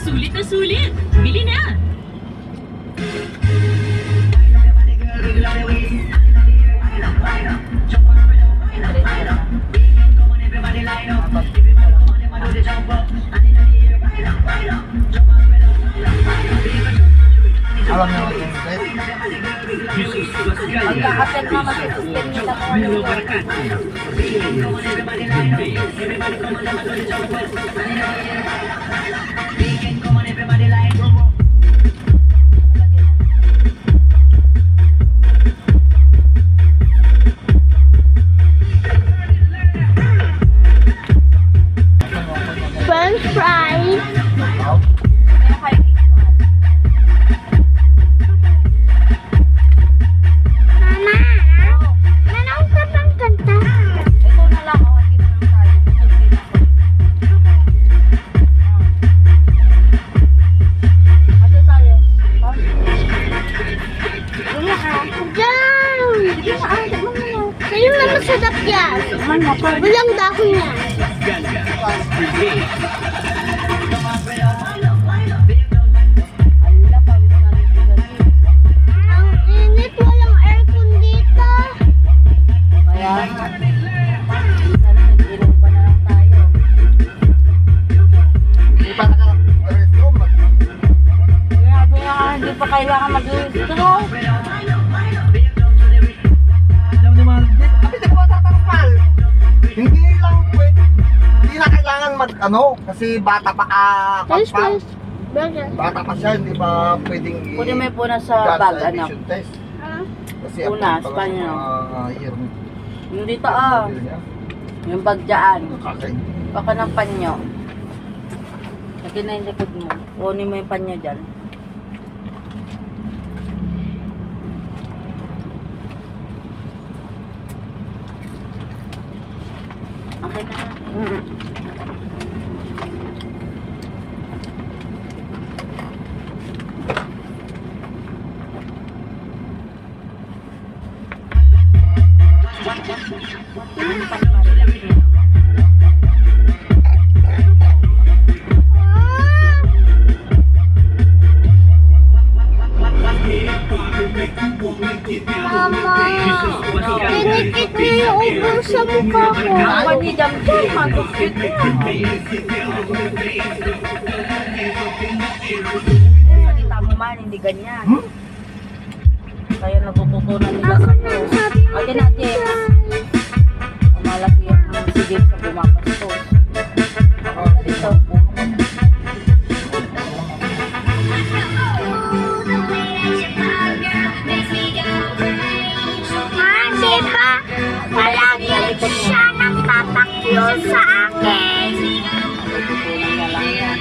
Sulit na sulit! Bili na! Alam niyo yung set? Ang kakatel naman sa system nila ko. French fries. Mama, nanaw ka bang kanta? Ito na lang, oh, hindi na lang tayo. Ano tayo? Wala ka. Diyan! Sa'yo na masarap yan. Walang dahon yan. Ala, pawis na rin sila dito. Ang init, walang aircon dito. Kaya, sana nag-inom pa na lang tayo. Hindi pa naka-restroom. Kaya hindi pa kailangan mag-restroom. Alam ni Marvin, kami di ba tatakpal? Hindi lang pwede. Hindi na kailangan kasi bata pa French pa. fries. Burger. Bata pa siya, hindi pa pwedeng Pwede may punas sa bag, anak. admission test. Kasi Punas, ako panyo. year Yung dito, ah. Yung bag dyan. kakain. Baka ng panyo. Lagi na yung likod mo. Kunin mo yung panyo dyan. Okay na. Mama, tinikit niya yung ubo sa mukha ko. Ako ni Jam Jam, mag-cute na. Salita mo man, hindi ganyan. Kaya natututunan nila Ako sa na to. sabi mo Okay na, James. Malaki yung si James sa bumapastos. Ako dito. Di ba? Palagi siya nagtatakyo sa akin. Natutunan na lang yan.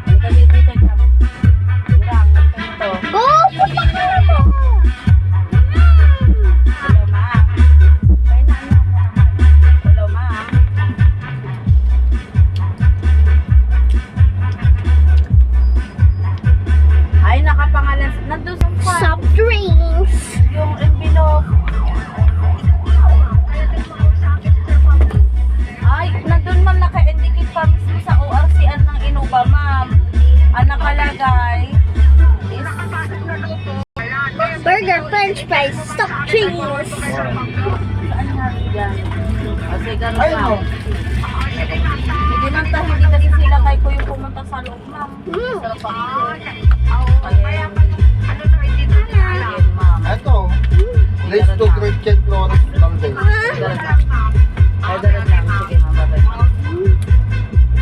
Halika dito, Jam. Kurang, halika dito. Go! Punta ka na mo! Hello, ma. Kaya na, anak mo naman. Hello, ma. Ay, nakapangalan. Nandun sa fan. Soft drinks. Yung envelope. Ay, nandun ma'am, naka-indicate pa mismo sa ORCN ng Innova, ma'am. Ang nakalagay is Burger, french fries, soft drinks. saan natin yan? Kasi ganun Ay, lang. no. Hindi man ta, hindi kasi sila kay ko yung pumunta sa loob, ma'am. Sa pamilya. Kaya, ayun, ma'am. Ito, let's do Christian Flores Valdez. Ay, dalag lang. Sige, ma'am. Bye-bye.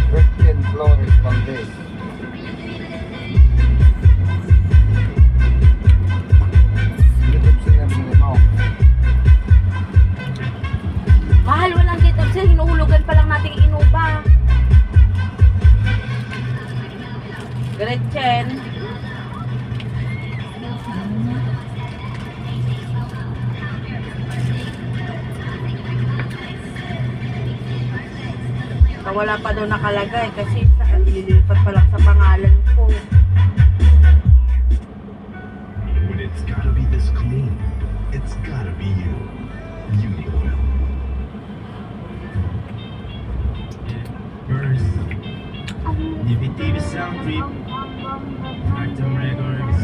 Christian Flores Valdez. YouTube sila mo. Mahal, walang dito. Kasi hinuhulugan pa lang nating Innova. Gretchen. Wala pa daw nakalagay kasi ililipat pa lang sa pangalan ko. Trip, Atom Records.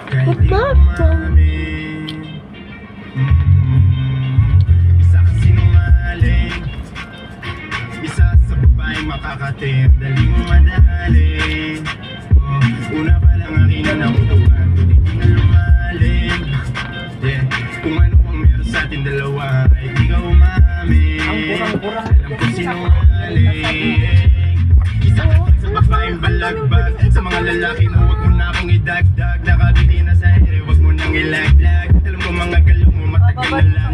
Kahit di umamin, isa ka sinungaling, isa sa babae makakatim, dali mo madali. Una pa lang akin na nakutuhan, hindi na lumalim. Kung ano ang meron sa ating dalawa, ay di ka umamin. Alam ko sinungaling, isa ka sa babaeng balagbag, sa mga lalaki na huwag mo na akong idagdag. Nakabili na sa ere, huwag mo nang ilaglag. Alam ko mga galaw mo matagal na lang.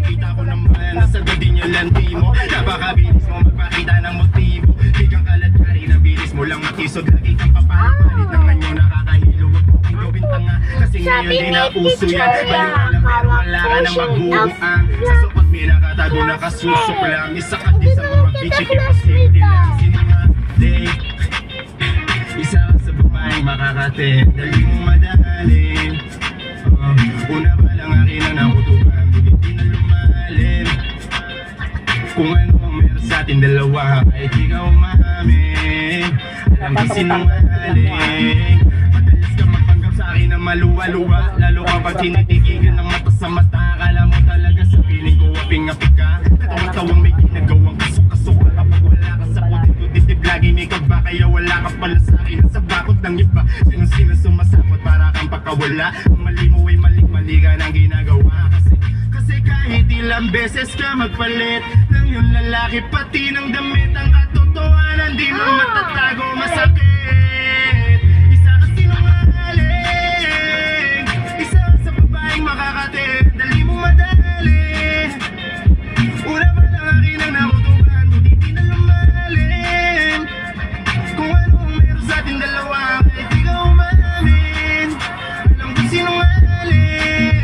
Kita ko naman, nasa din yung lanti mo. Napakabilis mo magpakita ng motibo. Di kang kalat-kari na bilis mo lang matisod. Lagi kang papalit ng anyo nakakahilo. Huwag mo kong gawin tanga, kasi ngayon di na uso yan. Baliwalang pero wala ka nang maguguan. Sa sukot may nakatago nakasusok lang. Isa ka din sa mga bitch, ikipasimple lang. Sinungaling, isa ka sa babaeng makakatin, dali mo madali. Una pa lang akin ang nakutukan, hindi na lumalim. Kung ano ang meron sa ating dalawa, kahit di ka umamin. Alam ko sinungaling, madalas ka magpanggap sa akin na maluwa-luwa. Lalo kapag tinitigigan ng mata sa mata, akala mo talaga sa piling ko aping-apik ka. Katawa-tawang may ginagawang kasok-kasok. Kapag wala ka sa putit-tutitip, lagi may kaba, kaya wala ka pala sa akin. Sa bakod ng iba, sino-sino sumasapot para kang pagkawala. Ang mali mo ay mali ka ng ginagawa. Kasi kahit ilang beses ka magpalit ng yung lalaki, pati ng damit, ang katotohanan di mo matatago, masakit. Isa ka sinungaling, isa sa babaeng makakatin, dali mo madali. Una pa lang akin ang nakutukan, hindi na lumalim. Kung ano ang meron sa ating dalawa, kahit di ka umamin. Alam ko sinungaling.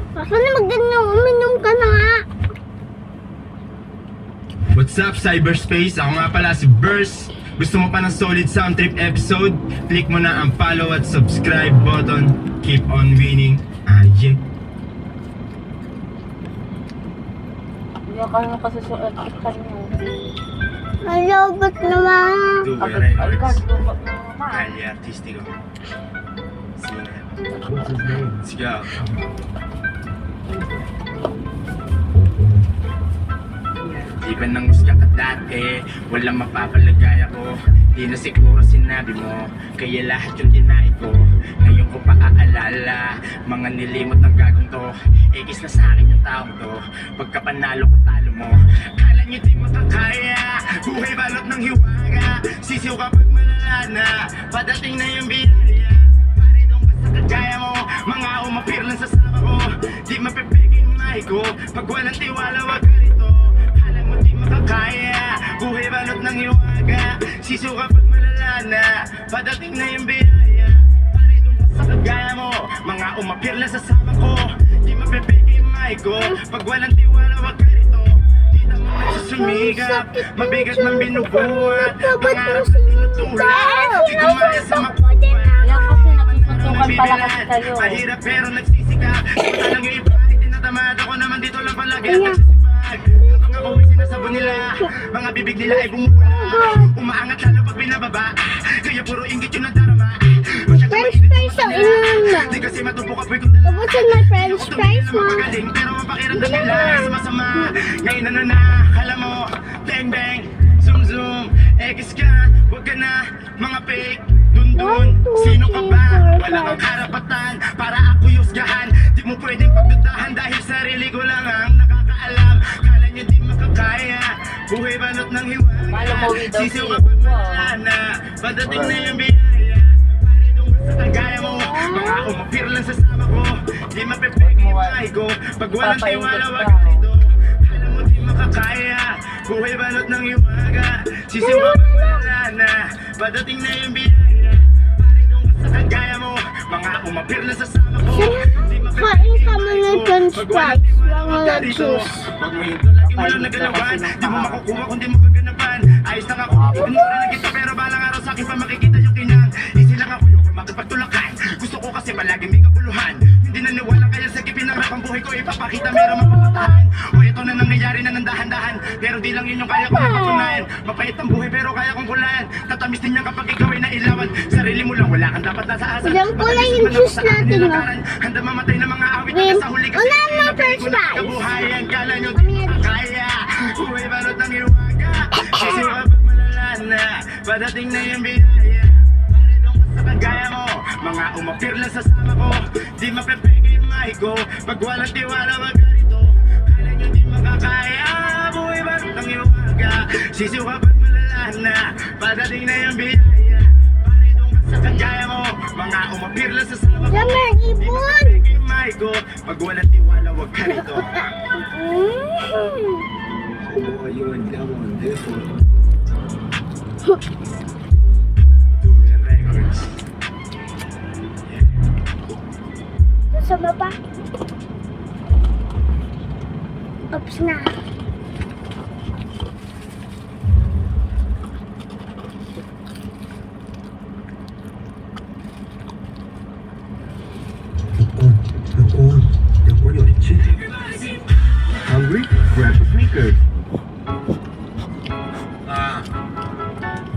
Baka na magandang uminom ka na nga. What's up, cyberspace? Ako nga pala si Burst. Gusto mo pa ng solid sound trip episode? Click mo na ang follow at subscribe button. Keep on winning. Yeah. Iyakan mo kasi sa electric mo. Hello, ba't naman? Duwe Records. Kali artistico. Sige. Di ba nang husga ka dati, walang mapapalagay ako. Di na siguro sinabi mo, kaya lahat yung dinahin ko. Ngayon ko pa aalala, mga nilimot ng gagong to. Ekis na sa akin yung taong to, pagka panalo ko talo mo. Kala nyo di makakaya, buhay balot ng hiwaga. Sisiw kapag malala na, padating na yung biyaya. Pare doon ka sa kagaya mo, mga umapir lang sa sama ko. Di mapipigil mahi ko, pag walang tiwala wag ka rito. Kala mo di makakaya, buhay balot ng hiwaga. Sisiw kapag malala na, padating na yung biyaya. Pare doon ka sa kagaya mo, mga umapir lang sa sama ko. Di mapipigil mahi ko, pag walang tiwala wag ka rito. Di na mo nagsusumigap, mabigat ng binubuhat. Pangarap na tinutulak, di gumaya sa makuha. Yan kasi nagsusuntukan pala kasi kayo. Mahirap pero nagsisikap. Ito lang yung iba, tinatamad ako naman dito lang palagi at nagsisipag. Habang ako ay sinasabon nila, mga bibig nila ay bumula. Umaangat lalo pag binababa, kaya puro inggit yung nadarama. French fries ang inuman. Di kasi matubok apoy kung dala. Ubus yung my French fries mo. Magaling pero mapakiramdam nila sa masama. Ngayon ano na, alam mo, bang bang, zoom zoom, ekis ka, wag ka na, mga fake. Dun, sino ka ba? Wala kang karapatan para ako yusgahan. Di mo pwedeng pagdudahan dahil sarili ko lang ang nakakaalam. Kala nyo di makakaya, buhay balot ng hiwaga. Sisiw ka pag wala na, padating na yung biyaya. Pare doon ka sa kagaya mo, mga umapir lang sa sama ko. Di mapipig yung bahay ko, pag walang tiwala wag ka rito. Kala mo di makakaya, buhay balot ng hiwaga. Sisiw ka pag wala na, padating na yung biyaya. Sa kagaya mo, mga umapir na sa sama ko. Kain ka mo ng French fries. Mga juice. Pag mo hinto, lagi mo lang nagalawan. Di mo makukuha kung di mo gaganapan. Ay ayos lang ako. Pinura lang kita pero balang araw sa akin pa makikita yung kinang. Easy lang ako yung makipagtulakan. Gusto ko kasi palagi may kabuluhan. Hindi naniwala kaya sa ipinangarap ang buhay ko ipapakita meron mapapatahan. O ito na nangyayari na ng dahan-dahan. Pero di lang yun yung kaya kong mapatunayan. Mapait ang buhay pero kaya kong kulayan. Tatamis din yan kapag ikaw ay nailawan. Sarili mo lang wala kang dapat nasa asan. Ilang kulay yung juice natin, no? Handa mamatay ng mga awit Win, sa huli kasi una mo na first pelikula prize. kabuhayan. Kala nyo di kaya. Uy, balot ng iwaga. Kasi kapag malala na, padating na yung biyaya. Paredong ka sa kagaya mo. Mga umapir lang sa sama ko. Di mapepeke yung mahi ko. Pag walang tiwala, wag ganito. Kala nyo di makakaya. Buhay balot ng iwaga. Sisiw kapag malala na, padating na yung biyaya. Paredong ka sa kagaya mo. Mga umapir lang sa sama ko. Summer, Di ibon! mapepeke yung mahi ko. Pag walang tiwala, wag ganito. Oh, yun, come on, this one. Tuwi Records. Sa baba. Oops na. Hungry? Grab a sneaker.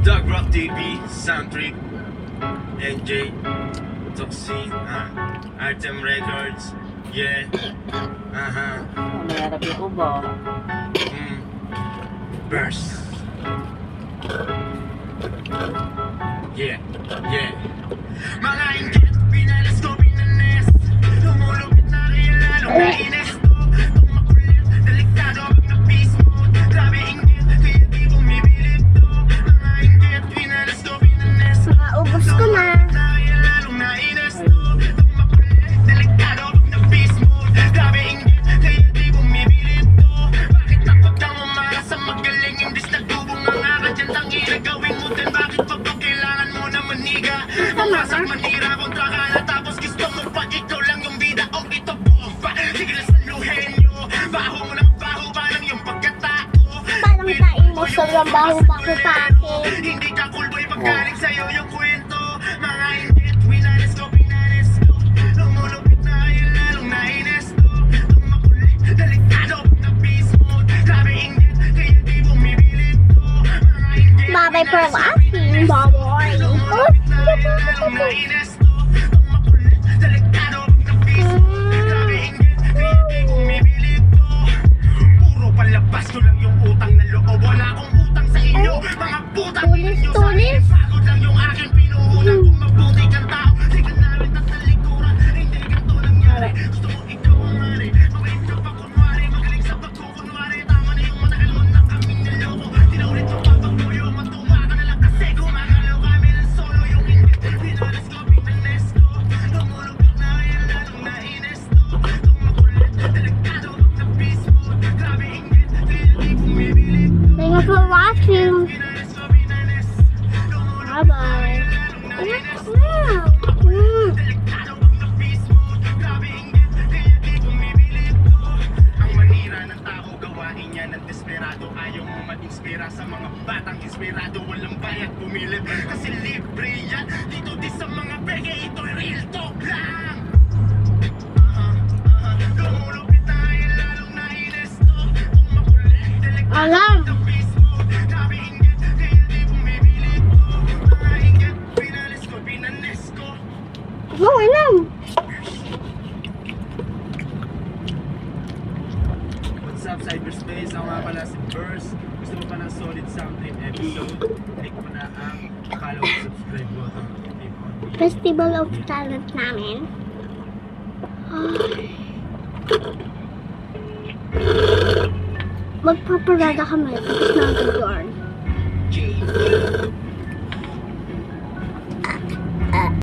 Dog Rock TV, Soundtrick, NJ, Toxie, Artem Records, yeah, May harap yung ubo. Burst. Yeah, yeah. Mga inggit, pinalas ko, pinanes. Lumulupit na kaya lalo kainis to. Itong makulit, delikado pag na-peace mode. Grabe inggit, kaya di bumibilip to. Mga inggit, pinalas ko, pinanes. Mga ubos ko na. Kaya lalong nainis to. Itong makulit, delikado pag na-peace mode. Grabe inggit, kaya di bumibilip to. Bakit takot kang umara sa magaling? Imbis nagdubong ang nga ka dyan, tangina gawin mo din. Bakit pag kailangan mo na maniga? Mamasang manira kontra ka na tapos gusto mo pa ikaw lang yung bida o ito bomba. Sige na saluhin nyo. Baho mo ng baho, parang yung pagkatao. Parang tain mo sa lambaho bakit-bakit. Hindi ka cool boy paggaling sa'yo yung kwento. Mga inggit, winalis ko, pinalis ko. Lumulupit na kayo lalong nainis to. Itong makulit, delikado na peace mode. Grabe inggit, kaya di bumibilip to. Mga inggit, Bye-bye for watching, bye-bye. lumulupit na kayo lalong nainis to. Itong makulit, delikado na peace mode. Grabe inggit, kaya di bumibilip to. Puro palabas ko lang yung utang na loob. Wala akong utang sa inyo. Mga putang Tulis, inyo sa tulis. pagod lang yung aking pinuhunan. Kung mabuti kang tao, di ka namin tatalikuran. Hindi ganito nangyari. Gusto mo ikaw ang mari. Mabait ka pa kunwari. Magaling sa pagkukunwari. Tama na yung matagal mo na kaming niloko. Tinaulit yung papagpuyo. Matuwa ka na lang kasi gumagalaw kami ng solo. Yung inggit, pinalas ko, pinanes ko. Lumulupit na kaya lalong nainis to. Itong makulit, delikado na peace mode. Grabe inggit, kaya di bumibilip to. Thank you for watching. Pinalas ko, pinanes. Lumulupit Bye-bye. delikado pag na-peace mode. Grabe inggit, kaya di bumibilip to. Ang manira ng tao, gawain niya ng desperado. Ayaw mo mag-inspira sa mga batang inspirado. Walang bayad bumilip, kasi libre yan. Dito di sa mga peke, ito'y real talk lang. Lumulupit na kaya lalong nainis to. Kung makulit, delikado Alam. na peace mode. Grabe inggit, kaya di bumibilip to. Mga inggit, pinalis ko, pinanes ko. Go, inom. What's up, cyberspace? Ako nga pala si Burst. Gusto mo pa ng solid sound trip episode? Click mo na ang follow and subscribe button. Festival of Talent namin. Magpaparada kami tapos nag-guard.